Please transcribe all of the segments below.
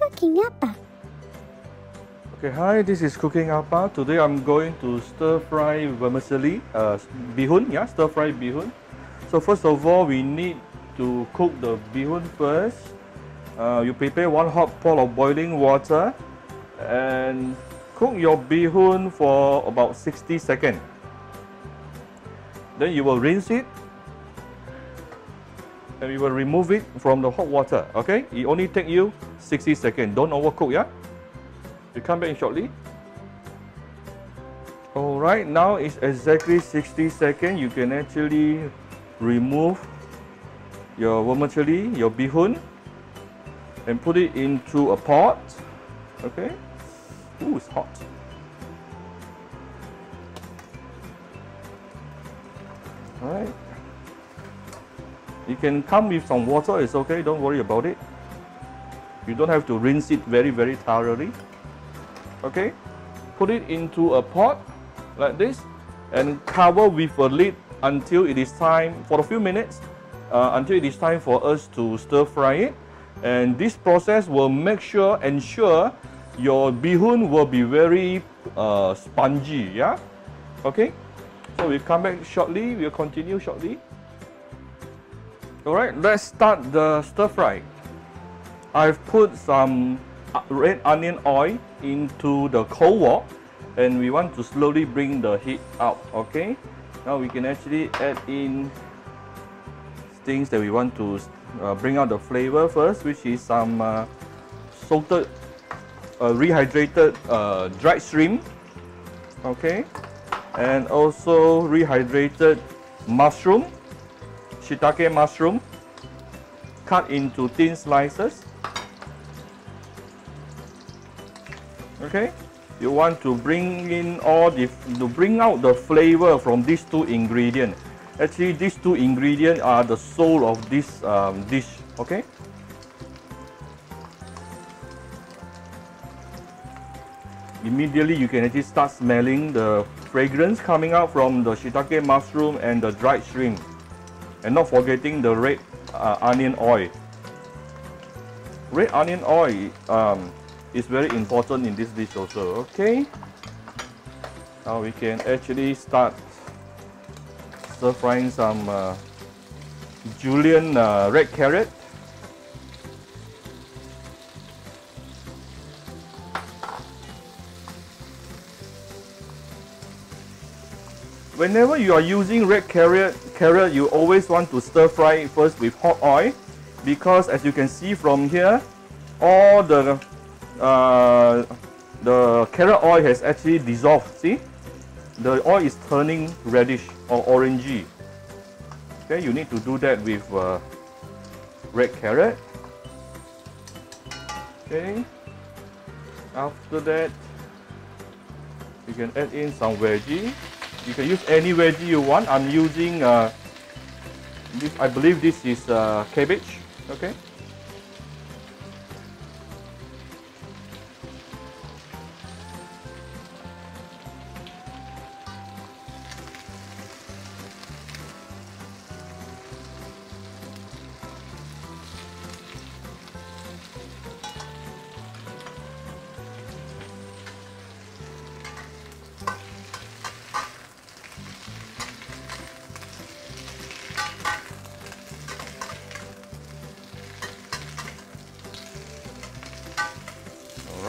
Cooking Appa. Okay, hi, this is Cooking Appa. Today I'm going to stir fry vermicelli, beehoon, yeah, stir fry beehoon. So first of all, we need to cook the beehoon first. You prepare one hot pot of boiling water and cook your beehoon for about 60 seconds. Then you will rinse it and we will remove it from the hot water, okay? It only take you 60 seconds. Don't overcook, yeah? We come back shortly. Alright, now it's exactly 60 seconds. You can actually remove your vermicelli, your beehoon, and put it into a pot, okay? Ooh, it's hot. Alright. You can come with some water, it's okay, don't worry about it. You don't have to rinse it very thoroughly. Okay, put it into a pot like this and cover with a lid until it is time, for a few minutes, until it is time for us to stir fry it. And this process will ensure your beehoon will be very spongy, yeah? Okay, so we'll come back shortly, we'll continue shortly. Alright, let's start the stir fry. I've put some red onion oil into the cold wok and we want to slowly bring the heat out, okay? Now we can actually add in things that we want to bring out the flavor first, which is some salted, rehydrated dried shrimp, okay? And also rehydrated mushroom, shiitake mushroom, cut into thin slices. Okay, you want to bring in bring out the flavor from these two ingredients. Actually, these two ingredients are the soul of this dish. Okay. Immediately, you can actually start smelling the fragrance coming out from the shiitake mushroom and the dried shrimp. And not forgetting the red onion oil. Red onion oil is very important in this dish also, okay? Now we can actually start stir frying some julienne red carrot. Whenever you are using red carrot, you always want to stir fry it first with hot oil, because as you can see from here, all the carrot oil has actually dissolved. See, the oil is turning reddish or orangey. Okay, you need to do that with red carrot. Okay, after that you can add in some veggie. You can use any veggie you want. I'm using this, I believe this is cabbage. Okay.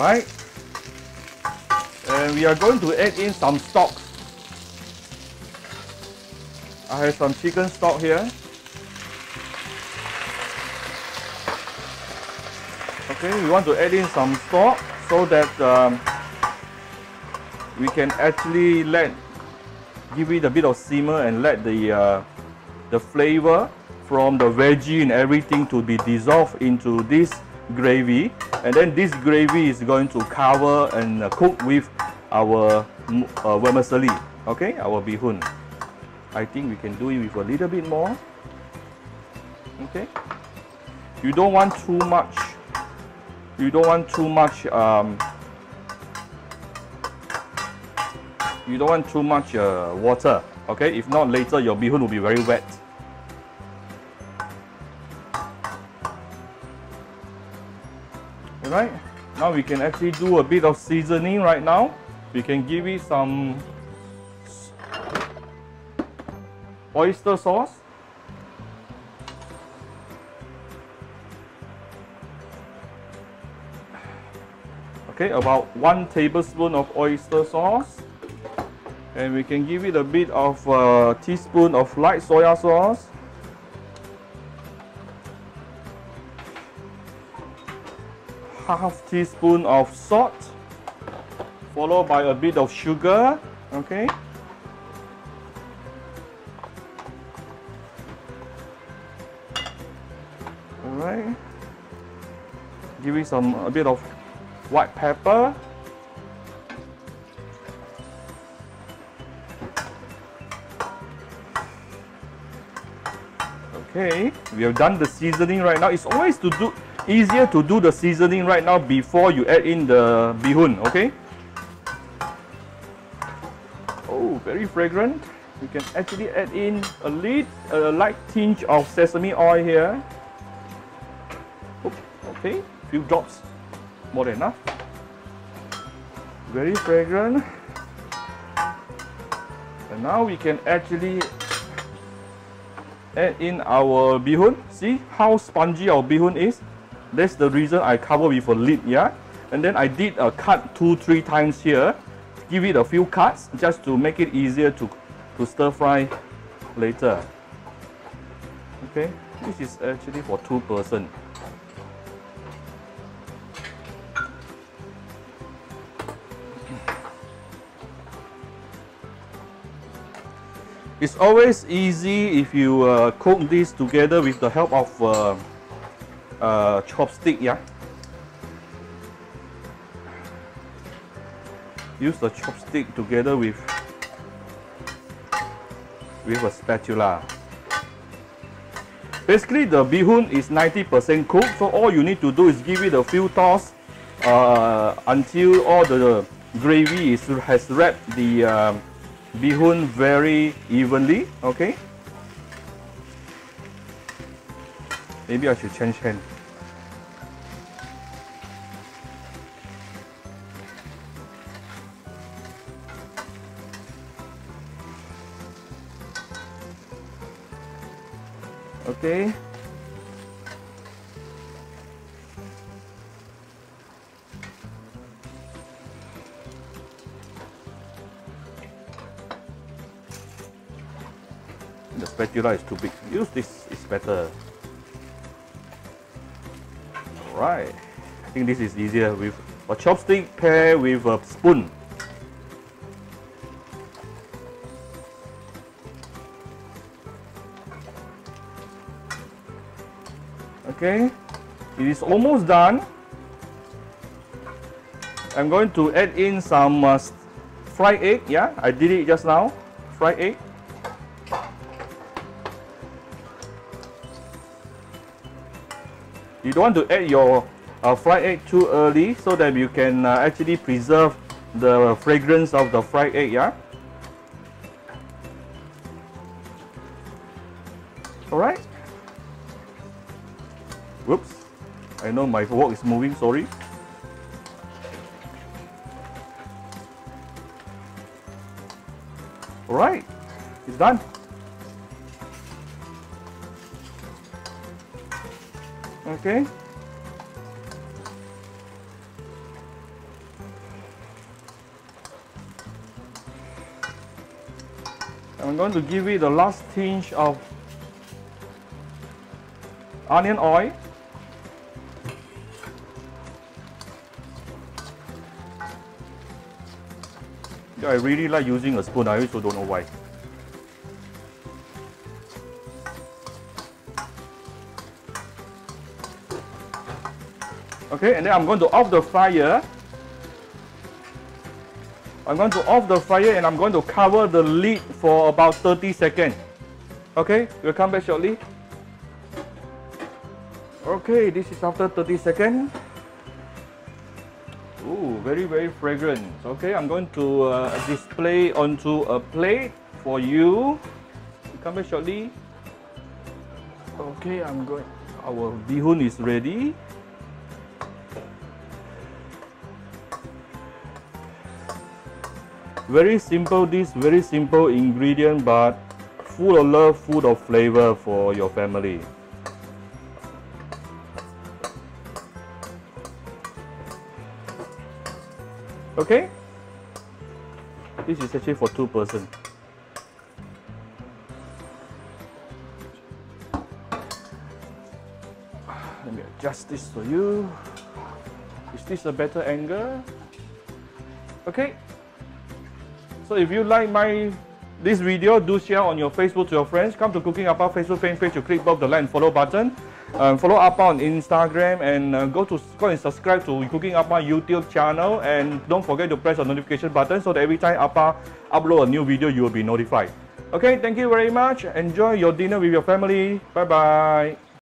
Right, and we are going to add in some stock. I have some chicken stock here. Okay, we want to add in some stock so that we can actually give it a bit of simmer and let the flavor from the veggie and everything to be dissolved into this gravy. And then this gravy is going to cover and cook with our vermicelli, okay, our beehoon. I think we can do it with a little bit more. Okay, you don't want too much. You don't want too much. You don't want too much water. Okay, if not later your beehoon will be very wet. Alright, now we can actually do a bit of seasoning right now. We can give it some oyster sauce. Okay, about 1 tablespoon of oyster sauce. And we can give it a bit of a teaspoon of light soya sauce. Half teaspoon of salt, followed by a bit of sugar. Okay. Alright. Give it a bit of white pepper. Okay, we have done the seasoning right now. It's always easier to do the seasoning right now before you add in the beehoon. Okay. Oh, very fragrant. You can actually add in a light tinge of sesame oil here. Oops, okay, few drops, more than enough. Very fragrant. And now we can actually add in our beehoon. See how spongy our beehoon is? That's the reason I cover with a lid, yeah? And then I did a cut 2-3 times here. Give it a few cuts just to make it easier to stir fry later. Okay, this is actually for 2 person. It's always easy if you cook this together with the help of chopstick, yeah. Use the chopstick together with a spatula. Basically, the beehoon is 90% cooked, so all you need to do is give it a few toss until all the gravy has wrapped the beehoon very evenly. Okay. Maybe I should change hand. Okay. The spatula is too big. Use this, is better. Alright. I think this is easier with a chopstick pair with a spoon. Okay, it is almost done. I'm going to add in some fried egg. Yeah, I did it just now. Fried egg. You don't want to add your fried egg too early so that you can actually preserve the fragrance of the fried egg. Yeah. All right. Whoops, I know my wok is moving, sorry. Alright, it's done. Okay. I'm going to give it the last tinge of onion oil. I really like using a spoon. I also don't know why. Okay, and then I'm going to off the fire. I'm going to off the fire and I'm going to cover the lid for about 30 seconds. Okay, we'll come back shortly. Okay, this is after 30 seconds. Ooh, very, very fragrant. Okay, I'm going to display onto a plate for you. Come back shortly. Okay, our beehoon is ready. Very simple dish, very simple ingredient, but full of love, full of flavor for your family. Okay, this is actually for 2 persons. Let me adjust this for you. Is this a better angle? Okay. So if you like this video, do share on your Facebook to your friends. Come to Cooking Appa Facebook fan page to click above the like and follow button. Follow Appa on Instagram and go and subscribe to Cooking Appa YouTube channel, and don't forget to press the notification button so that every time Appa upload a new video you will be notified. Okay, thank you very much. Enjoy your dinner with your family. Bye bye.